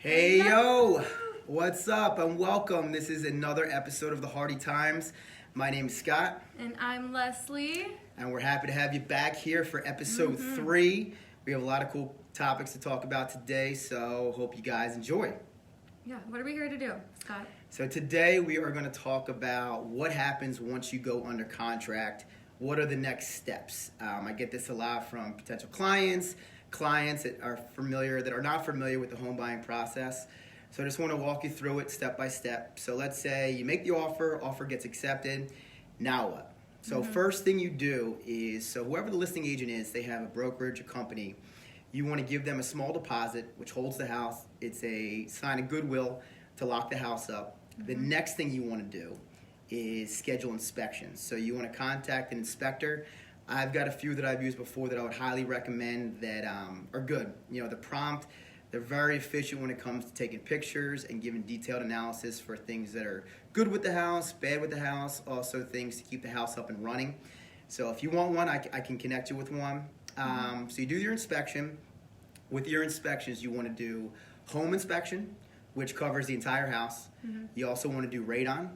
Hey yo, what's up and welcome. This is another episode of the Hardy Times. My name is Scott, And I'm Leslie. and we're happy to have you back here for episode 3. We have a lot of cool topics to talk about today, so hope you guys enjoy. Yeah, what are we here to do, Scott? So today we are going to talk about what happens once you go under contract. What are the next steps? I get this a lot from potential clients that are not familiar with the home buying process. So I just want to walk you through it step by step. So let's say you make the offer gets accepted. Now what? So first thing you do is, so whoever the listing agent is, they have a brokerage, a company. You want to give them a small deposit, which holds the house. It's a sign of goodwill to lock the house up. The next thing you want to do is schedule inspections. So you want to contact an inspector. I've got a few that I've used before that I would highly recommend that are good. You know, they're very efficient when it comes to taking pictures and giving detailed analysis for things that are good with the house, bad with the house, also things to keep the house up and running. So if you want one, I can connect you with one. So you do your inspection. With your inspections, you want to do home inspection, which covers the entire house. You also want to do radon.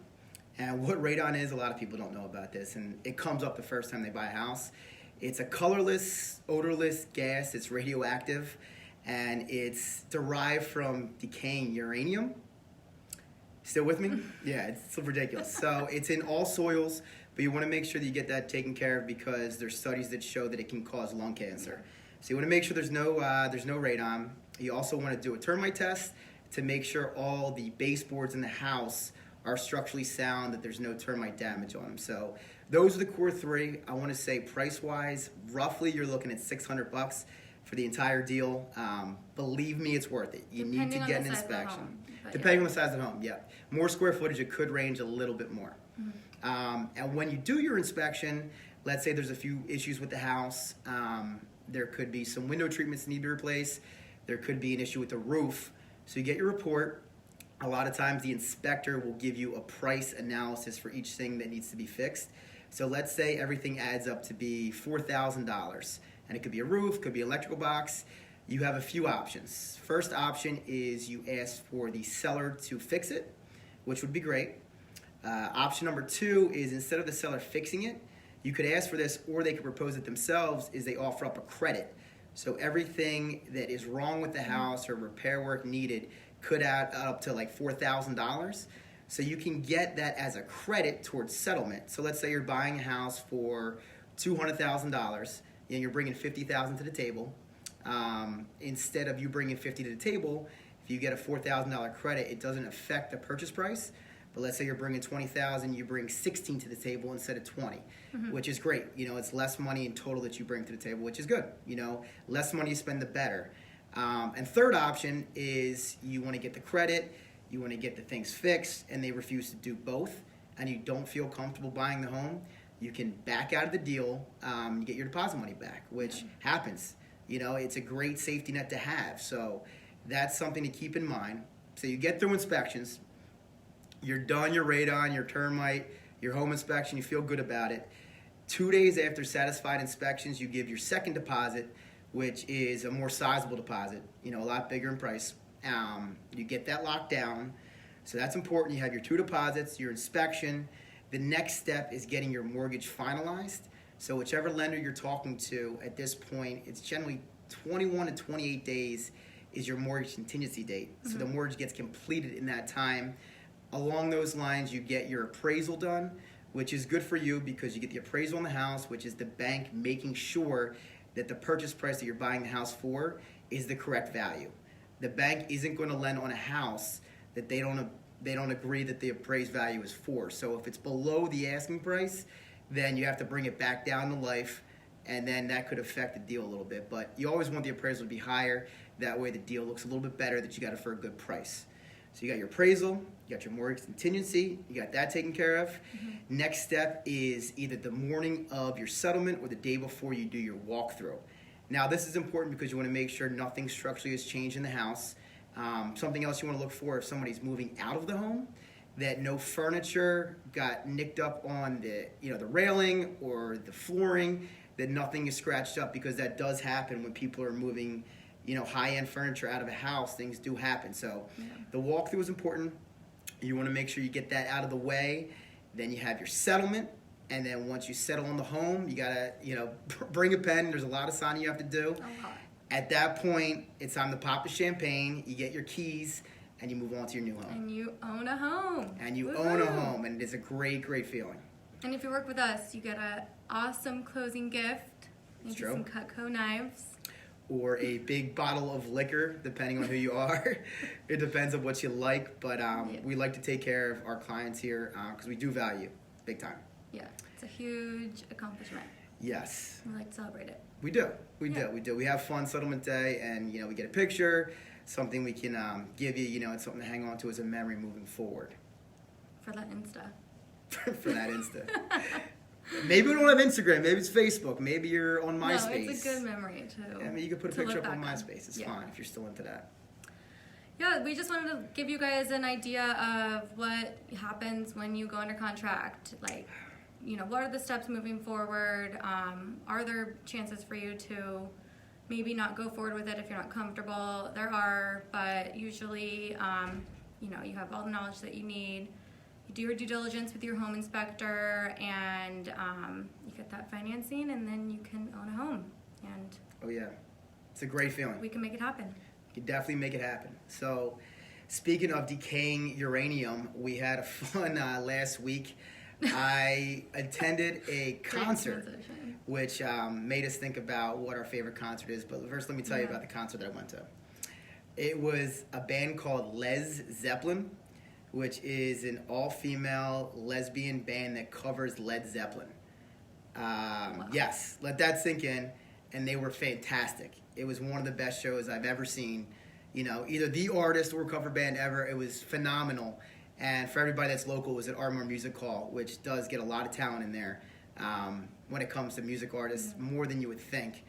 And what radon is, a lot of people don't know about this, and it comes up the first time they buy a house. It's a colorless, odorless gas. It's radioactive, and it's derived from decaying uranium. Still with me? Yeah, it's ridiculous. So it's in all soils, but you want to make sure that you get that taken care of because there's studies that show that it can cause lung cancer. So you want to make sure there's no radon. You also want to do a termite test to make sure all the baseboards in the house are structurally sound, that there's no termite damage on them. So those are the core three. I want to say price-wise, roughly you're looking at $600 for the entire deal. Believe me, it's worth it. You need to get an inspection. Depending on the size of the home, yeah. More square footage, it could range a little bit more. And when you do your inspection, let's say there's a few issues with the house. There could be some window treatments that need to be replaced. There could be an issue with the roof. So you get your report. A lot of times the inspector will give you a price analysis for each thing that needs to be fixed. So let's say everything adds up to be $4,000. And it could be a roof, could be an electrical box. You have a few options. First option is you ask for the seller to fix it, which would be great. Option number 2 is instead of the seller fixing it, you could ask for this, or they could propose it themselves, is they offer up a credit. So everything that is wrong with the house or repair work needed could add up to like $4,000. So you can get that as a credit towards settlement. So let's say you're buying a house for $200,000 and you're bringing $50,000 to the table. Instead of you bringing $50,000 to the table, if you get a $4,000 credit, it doesn't affect the purchase price. But let's say you're bringing $20,000, you bring $16,000 to the table instead of $20,000, which is great. You know, it's less money in total that you bring to the table, which is good. You know, less money you spend, the better. And third option is you want to get the credit, you want to get the things fixed, and they refuse to do both, and you don't feel comfortable buying the home. You can back out of the deal and get your deposit money back, which happens. You know, it's a great safety net to have. So that's something to keep in mind. So you get through inspections. You're done your radon, your termite, your home inspection. You feel good about it. 2 days after satisfied inspections, you give your second deposit, which is a more sizable deposit, you know, a lot bigger in price. You get that locked down. So that's important. You have your 2 deposits, your inspection. The next step is getting your mortgage finalized. So whichever lender you're talking to at this point, it's generally 21 to 28 days is your mortgage contingency date. So the mortgage gets completed in that time. Along those lines, you get your appraisal done, which is good for you because you get the appraisal on the house, which is the bank making sure that the purchase price that you're buying the house for is the correct value. The bank isn't going to lend on a house that they don't agree that the appraised value is for. So if it's below the asking price, then you have to bring it back down to life, and then that could affect the deal a little bit. But you always want the appraisal to be higher. That way the deal looks a little bit better, that you got it for a good price. So you got your appraisal, you got your mortgage contingency, you got that taken care of. Next step is either the morning of your settlement or the day before you do your walkthrough. Now this is important because you want to make sure nothing structurally has changed in the house. Something else you want to look for if somebody's moving out of the home, that no furniture got nicked up on the railing or the flooring, that nothing is scratched up, because that does happen when people are moving high-end furniture out of a house, things do happen. So the walkthrough is important. You want to make sure you get that out of the way. Then you have your settlement. And then once you settle on the home, you got to, bring a pen. There's a lot of signing you have to do. A lot. At that point, it's time to pop the champagne. You get your keys, and you move on to your new home. And you own a home. And you Woo-hoo. own a home, and it is a great, great feeling. And if you work with us, you get an awesome closing gift. Maybe true. some Cutco knives. Or a big bottle of liquor, depending on who you are. It depends on what you like, but we like to take care of our clients here because we do value big time. Yeah, it's a huge accomplishment. Yes. We like to celebrate it. We do. We do. We have fun settlement day, and we get a picture, something we can give you, and something to hang on to as a memory moving forward. For that Insta. For that Insta. Maybe we don't have Instagram. Maybe it's Facebook. Maybe you're on MySpace. No, it's a good memory too. I mean, you could put a to picture look up on back on. MySpace. It's fine if you're still into that. Yeah, we just wanted to give you guys an idea of what happens when you go under contract. Like, what are the steps moving forward? Are there chances for you to maybe not go forward with it if you're not comfortable? There are, but usually, you have all the knowledge that you need. You do your due diligence with your home inspector, and you get that financing, and then you can own a home. And oh yeah, it's a great feeling. we can make it happen. You can definitely make it happen. So, speaking of decaying uranium, we had a fun last week. I attended a concert, transition. which made us think about what our favorite concert is. But first, let me tell you about the concert that I went to. It was a band called Led Zeppelin, which is an all-female lesbian band that covers Led Zeppelin. Wow. Yes, let that sink in. And they were fantastic. It was one of the best shows I've ever seen. Either the artist or cover band ever. It was phenomenal. And for everybody that's local, it was at Ardmore Music Hall, which does get a lot of talent in there when it comes to music artists, more than you would think.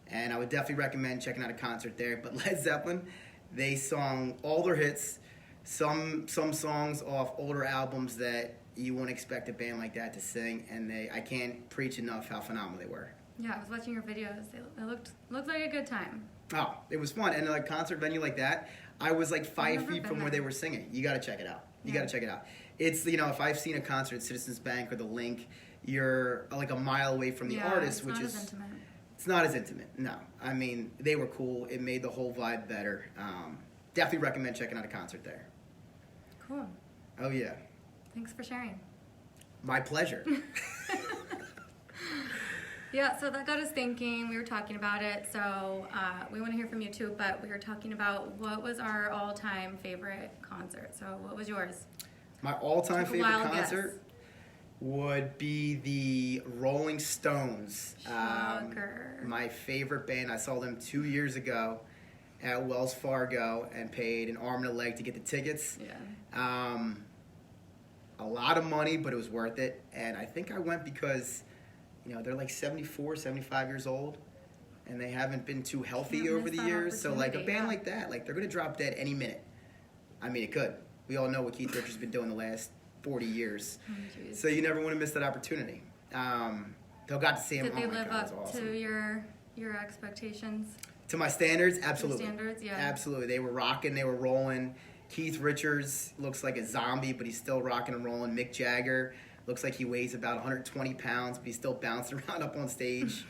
And I would definitely recommend checking out a concert there. But Led Zeppelin, they sung all their hits, some songs off older albums that you wouldn't expect a band like that to sing. And I can't preach enough how phenomenal they were. Yeah, I was watching your videos. They looked like a good time. Oh, it was fun. And a concert venue like that, I was like 5 never feet been from where there. they were singing. You got to check it out. You Yeah. got to check it out. It's, if I've seen a concert at Citizens Bank or the Link, you're like a mile away from the artist, it's which not is... as intimate. It's not as intimate, no. I mean, they were cool. It made the whole vibe better. Definitely recommend checking out a concert there. Cool. Oh, yeah. Thanks for sharing. My pleasure. Yeah, so that got us thinking. We were talking about it, so we want to hear from you too, but we were talking about what was our all-time favorite concert. So what was yours? My all-time Take a favorite wild concert would be the Rolling Stones. Shocker. My favorite band. I saw them 2 years ago at Wells Fargo and paid an arm and a leg to get the tickets. Yeah. A lot of money, but it was worth it. And I think I went because, they're like 74, 75 years old, and they haven't been too healthy Can't over miss the that years. So like a opportunity, band yeah. like that, like they're going to drop dead any minute. I mean, it could. We all know what Keith Richards has been doing the last 40 years. Oh, jeez. So you never want to miss that opportunity. They'll got to see him. Did they oh my live God, it up was awesome. to your expectations? To my standards, absolutely. standards, yeah. Absolutely. They were rocking, they were rolling. Keith Richards looks like a zombie, but he's still rocking and rolling. Mick Jagger looks like he weighs about 120 pounds, but he's still bouncing around up on stage.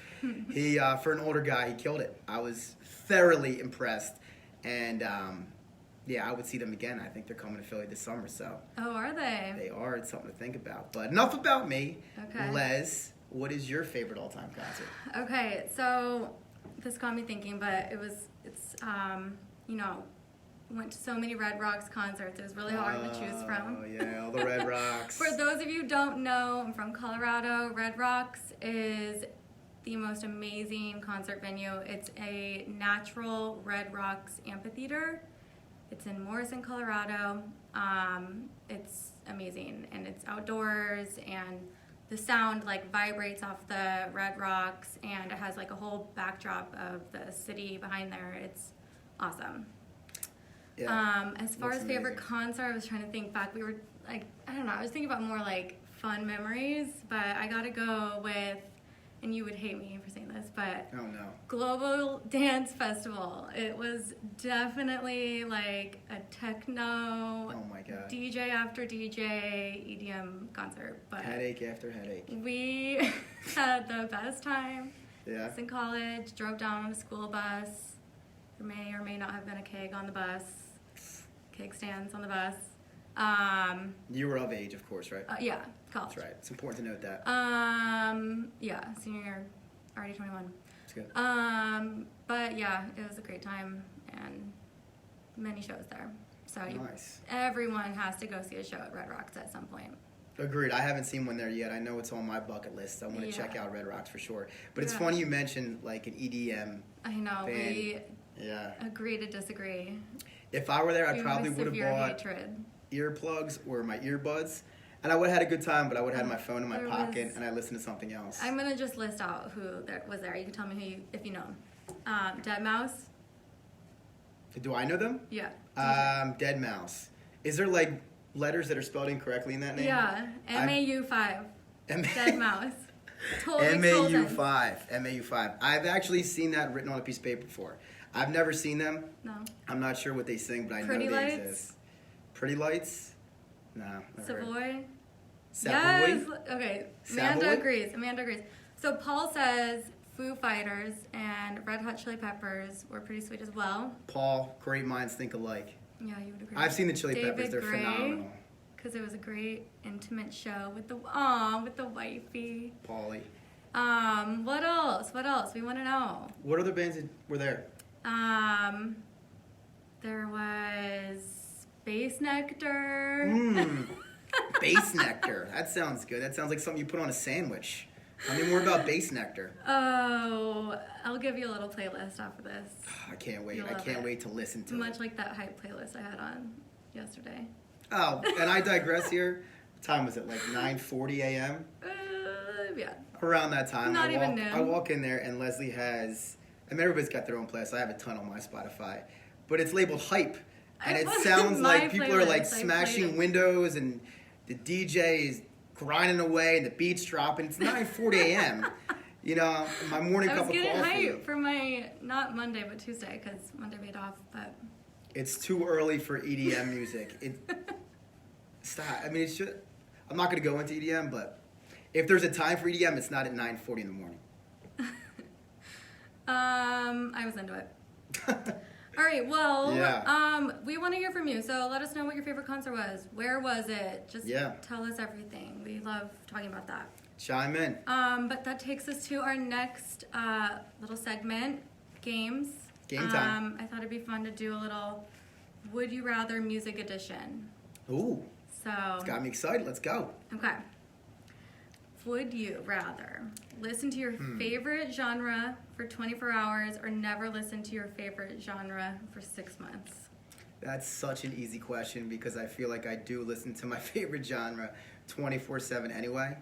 He, for an older guy, he killed it. I was thoroughly impressed. And, I would see them again. I think they're coming to Philly this summer, so. Oh, are they? They are. It's something to think about. But enough about me. Okay. Les, what is your favorite all-time concert? Okay, so this got me thinking, but went to so many Red Rocks concerts. It was really hard to choose from. Oh, yeah, all the Red Rocks. For those of you who don't know, I'm from Colorado. Red Rocks is the most amazing concert venue. It's a natural Red Rocks amphitheater. It's in Morrison, Colorado. It's amazing, and it's outdoors, and the sound vibrates off the Red Rocks, and it has a whole backdrop of the city behind there. It's awesome. Yeah, As far looks as favorite amazing. concert, I was trying to think back. We were I don't know. I was thinking about more fun memories, but I gotta go with and you would hate me for saying this, but Oh no. Global Dance Festival. It was definitely like a techno Oh my god. DJ after DJ EDM concert. But Headache after headache. we had the best time. Yeah. I was in college, drove down on a school bus. There may or may not have been a keg on the bus. Keg stands on the bus. You were of age, of course, right? Yeah, college. That's right. It's important to note that. Yeah, senior year, already 21. It's good. But yeah, it was a great time and many shows there. So Nice. everyone has to go see a show at Red Rocks at some point. Agreed. I haven't seen one there yet. I know it's on my bucket list. I want to Yeah. check out Red Rocks for sure. But it's Yeah. funny you mentioned like an EDM. I know, Band. we Yeah. agree to disagree. If I were there, I We probably have would have severe bought hatred. earplugs or my earbuds, and I would have had a good time. But I would have had my phone in my There pocket was- and I listened to something else. I'm gonna just list out who there was there. You can tell me who you, if you know. Dead Mouse. Do I know them? Yeah. Dead Mouse. Is there like letters that are spelled incorrectly in that name? Yeah. MAU5. Dead Mouse. Totally MAU5. MAU5. I've actually seen that written on a piece of paper before. I've never seen them. No. I'm not sure what they sing, but I Pretty know they Lights? exist. Pretty Lights? No. never heard. Savoy. Savoy? Yes. Okay. Amanda Savoy? agrees. Amanda agrees. So Paul says Foo Fighters and Red Hot Chili Peppers were pretty sweet as well. Paul, great minds think alike. Yeah, you would agree. I've seen the Chili David Peppers. They're Gray, phenomenal. because it was a great intimate show with the wifey. Paulie. What else? What else? We want to know. What other bands were there? There was Space Nectar. Mmm. Bass Nectar. That sounds good. That sounds like something you put on a sandwich. Tell me more about Bass Nectar. Oh, I'll give you a little playlist after this. I can't wait. You'll I love can't it. wait to listen to Much it. like that hype playlist I had on yesterday. Oh, and I digress here. What time was it? Like 9:40 a.m.? Yeah. Around that time. Not even noon. I walk in there and Leslie has, I mean, everybody's got their own playlist. I have a ton on my Spotify. But it's labeled hype. And it It wasn't sounds my like people are like playlist. I smashing played it. windows and the DJ is grinding away and the beat's dropping. It's 9:40 a.m. You know, my morning I cup was of getting coffee. hype for my, not Monday, but Tuesday, because Monday made off, but. It's too early for EDM music. Stop. I mean, it's just, I'm not going to go into EDM, but if there's a time for EDM, it's not at 9:40 in the morning. I was into it. All right, well, Yeah. we want to hear from you. So let us know what your favorite concert was. Where was it? Just Yeah. tell us everything. We love talking about that. Chime in. But that takes us to our next little segment, games. Game time. I thought it'd be fun to do a little Would You Rather music edition. Ooh, So, it's got me excited. Let's go. okay. Would you rather listen to your favorite genre for 24 hours or never listen to your favorite genre for 6 months? That's such an easy question because I feel like I do listen to my favorite genre 24/7 anyway.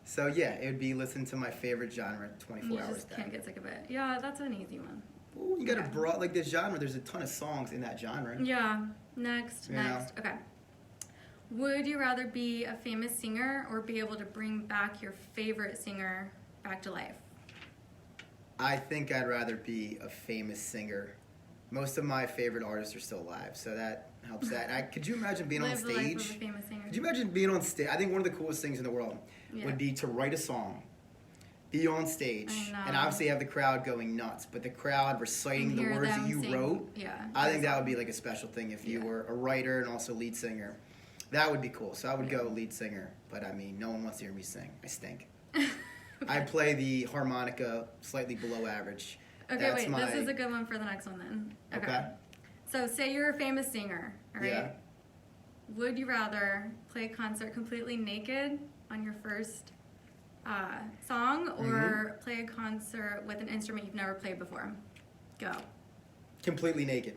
So yeah, it would be listen to my favorite genre 24 You hours just a day. can't get sick of it. Yeah, that's an easy one. Ooh, you got Yeah. a broad like this genre. There's a ton of songs in that genre. Yeah. Next. Yeah. Okay. Would you rather be a famous singer or be able to bring back your favorite singer back to life? I think I'd rather be a famous singer. Most of my favorite artists are still alive, so that helps that. Could you imagine being on Live the life of a stage? famous singer. Could you imagine being on stage? I think one of the coolest things in the world Yeah. would be to write a song, be on stage, I know. and obviously have the crowd going nuts, but the crowd reciting And the hear words that them you sing. wrote. Yeah. I think that would be like a special thing if you Yeah. were a writer and also lead singer. That would be cool. So I would Yeah. go lead singer, but I mean, no one wants to hear me sing. I stink. I play the harmonica slightly below average. Okay, That's wait. my- This is a good one for the next one then. Okay. So, say you're a famous singer, all right? Yeah. Would you rather play a concert completely naked on your first song or Mm-hmm. play a concert with an instrument you've never played before? Go. Completely naked.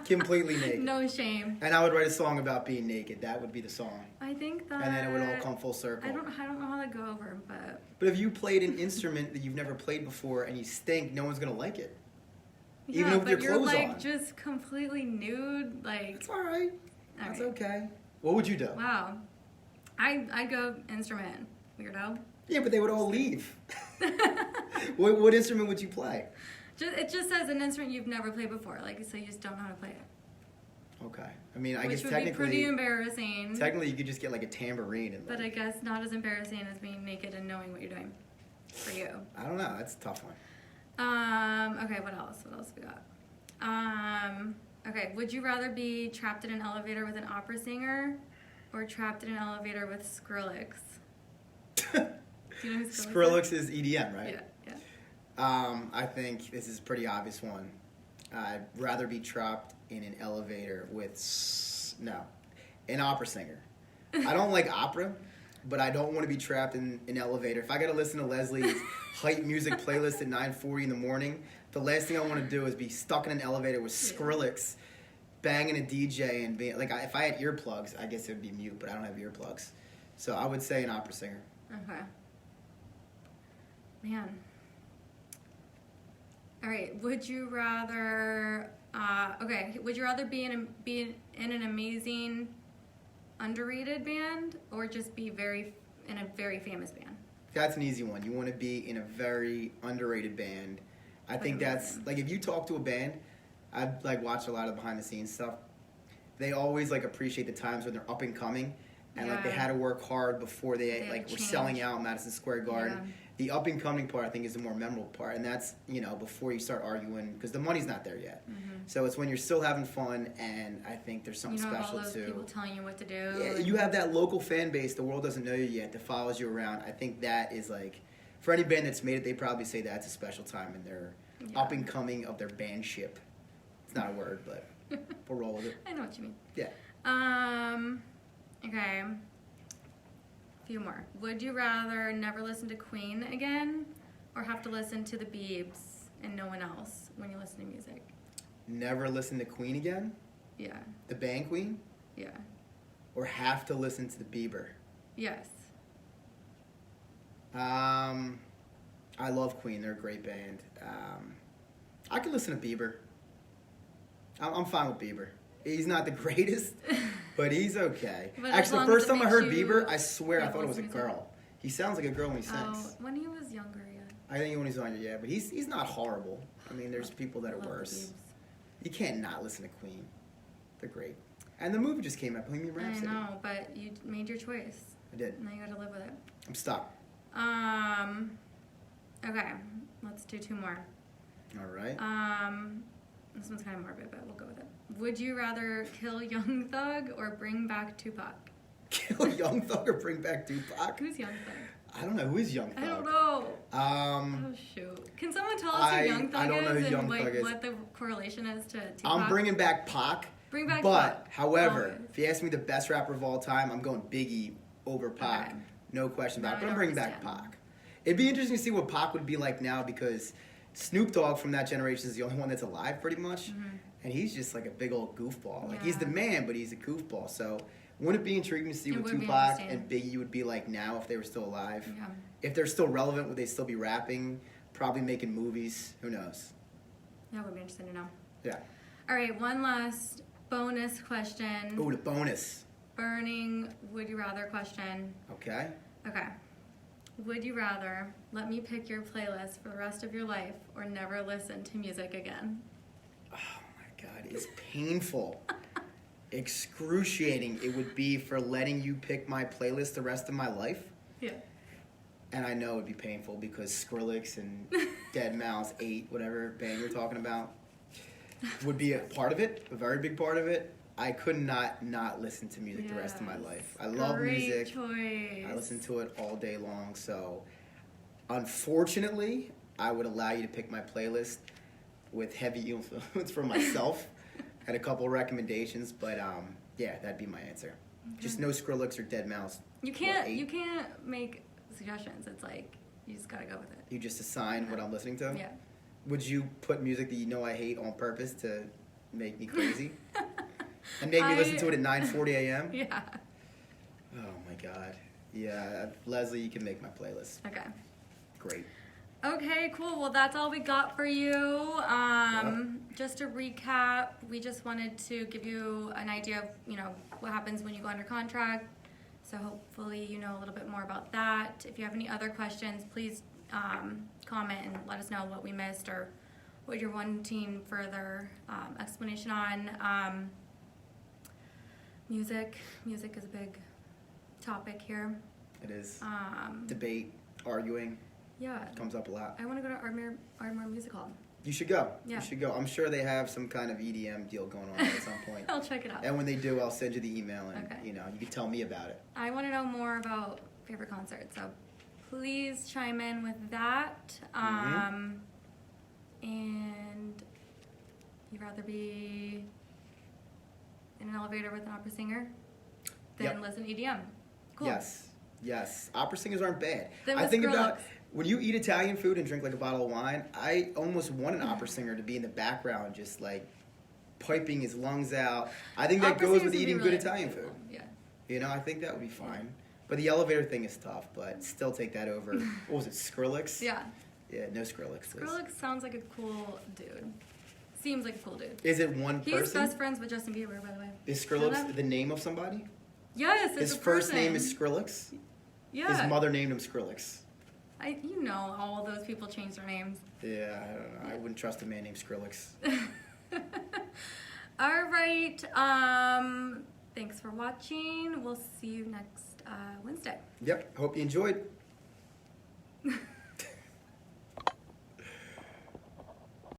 Completely naked. No shame. And I would write a song about being naked. That would be the song. I think that. And then it would all come full circle. I don't know how that go over, but But if you played an instrument that you've never played before and you stink, no one's going to like it. yeah, Even with but your you're clothes like on. just completely nude, like. It's all right. All That's right. okay. What would you do? Wow. I'd go instrument, weirdo. Yeah, but they would all leave. What instrument would you play? It just says an instrument you've never played before, like so you just don't know how to play it. Okay. I mean, I Which guess would be pretty technically, embarrassing. technically you could just get like a tambourine and But like, I guess not as embarrassing as being naked and knowing what you're doing. For you. I don't know. That's a tough one. Okay, what else? What else we got? Okay, would you rather be trapped in an elevator with an opera singer or trapped in an elevator with Skrillex? Do you know who Skrillex is EDM, right? Yeah, yeah. I think this is a pretty obvious one. I'd rather be trapped in an elevator with an opera singer. I don't like opera, but I don't want to be trapped in an elevator. If I got to listen to Leslie's hype music playlist at 9:40 in the morning, the last thing I want to do is be stuck in an elevator with Skrillex, banging a DJ and being like. If I had earplugs, I guess it would be mute, but I don't have earplugs, so I would say an opera singer. Okay. Man. All right. Would you rather? Would you rather be in an amazing, underrated band, or just be in a very famous band? That's an easy one. You want to be in a very underrated band. I think that's like if you talk to a band, I've like watched a lot of behind the scenes stuff. They always like appreciate the times when they're up and coming, and like they had to work hard before they like were selling out Madison Square Garden. Yeah. The up and coming part I think is the more memorable part, and that's before you start arguing because the money's not there yet. Mm-hmm. So it's when you're still having fun, and I think there's something special all those too. people telling you what to do. Yeah, you have that local fan base. The world doesn't know you yet that follows you around. I think that is like, for any band that's made it, they probably say that's a special time in their up and coming of their bandship. It's not a word, but we'll roll with it. I know what you mean. Yeah. Okay. A few more. Would you rather never listen to Queen again, or have to listen to the Biebs and no one else when you listen to music? Never listen to Queen again? Yeah. The band Queen? Yeah. Or have to listen to the Bieber? Yes. I love Queen. They're a great band. I could listen to Bieber. I'm fine with Bieber. He's not the greatest, but he's okay. But as Actually, long the first as it time I makes heard you Bieber, I swear I thought it was a listen to girl. He sounds like a girl when he sings. Oh, when he was younger, yeah. I think when he's younger, yeah, but he's not horrible. I mean, there's people that are Love the worse. Biebs. You can't not listen to Queen. They're great. And the movie just came out, Bohemian I Rhapsody. know, but you made your choice. I did. Now you gotta live with it. I'm stuck. Okay, let's do two more. All right. This one's kind of morbid, but we'll go with it. Would you rather kill Young Thug or bring back Tupac? Kill Young Thug or bring back Tupac? Who's Young Thug? I don't know. Who is Young Thug? I don't know. Oh shoot! Can someone tell us who Young Thug I don't know who is Young and like Thug is. what the correlation is to Tupac? I'm bringing back Pac. Bring back But, Pac. however, Always. if you ask me the best rapper of all time, I'm going Biggie over Pac. Okay. No question about it. Now But I I'm bringing back understand. Pac. It'd be interesting to see what Pac would be like now because Snoop Dogg from that generation is the only one that's alive pretty much. Mm-hmm. And he's just like a big old goofball. Like, he's Yeah. the man, but he's a goofball. So, wouldn't it be intriguing to see It what would be Tupac interesting. and Biggie would be like now if they were still alive? Yeah. If they're still relevant, would they still be rapping? Probably making movies. Who knows? That would be interesting to know. Yeah. All right, one last bonus question. Oh, the bonus. Burning would you rather question. Okay. Okay. Would you rather let me pick your playlist for the rest of your life or never listen to music again? Oh my God, it's painful. Excruciating it would be for letting you pick my playlist the rest of my life. Yeah. And I know it would be painful because Skrillex and Dead Mouse 8, whatever band you're talking about, would be a part of it, a very big part of it. I could not listen to music the rest of my life. I love music. Choice. I listen to it all day long. So, unfortunately, I would allow you to pick my playlist with heavy influence from myself. Had a couple recommendations, but yeah, that'd be my answer. Okay. Just no Skrillex or Dead Mouse. You or can't 8. you can't make suggestions. It's like you just gotta go with it. You just assign what I'm listening to? Yeah. Would you put music that you know I hate on purpose to make me crazy? And make me listen to it at 9:40 a.m.? Yeah. Oh my God. Yeah, Leslie, you can make my playlist. Okay. Great. Okay, cool. Well, that's all we got for you. Just to recap, we just wanted to give you an idea of, what happens when you go under contract, So hopefully you know a little bit more about that. If you have any other questions, please comment and let us know what we missed or what you're wanting further explanation on. Music is a big topic here. It is. Debate, arguing, Yeah, comes up a lot. I want to go to Ardmore Music Hall. You should go. Yeah. You should go. I'm sure they have some kind of EDM deal going on at some point. I'll check it out. And when they do, I'll send you the email, and Okay. you can tell me about it. I want to know more about favorite concerts, so please chime in with that. And you'd rather be in an elevator with an opera singer than Yep. listen to EDM. Cool. Yes. Opera singers aren't bad. Then I with think about Skrillex. when you eat Italian food and drink like a bottle of wine. I almost want an opera singer to be in the background, just like piping his lungs out. I think that Opera goes singers with would be eating really good Italian beautiful. food. Yeah. I think that would be fine. But the elevator thing is tough, but still take that over. What was it, Skrillex? Yeah. Yeah, no Skrillex, please. Skrillex sounds like a cool dude. Seems like a cool dude. Is it one He's person? best friends with Justin Bieber, by the way. Is Know Skrillex that? the name of somebody? Yes, it's His a first person. name is Skrillex? Yeah. His mother named him Skrillex. You know, all those people change their names. Yeah, I don't know. I wouldn't trust a man named Skrillex. All right. Thanks for watching. We'll see you next Wednesday. Yep, hope you enjoyed.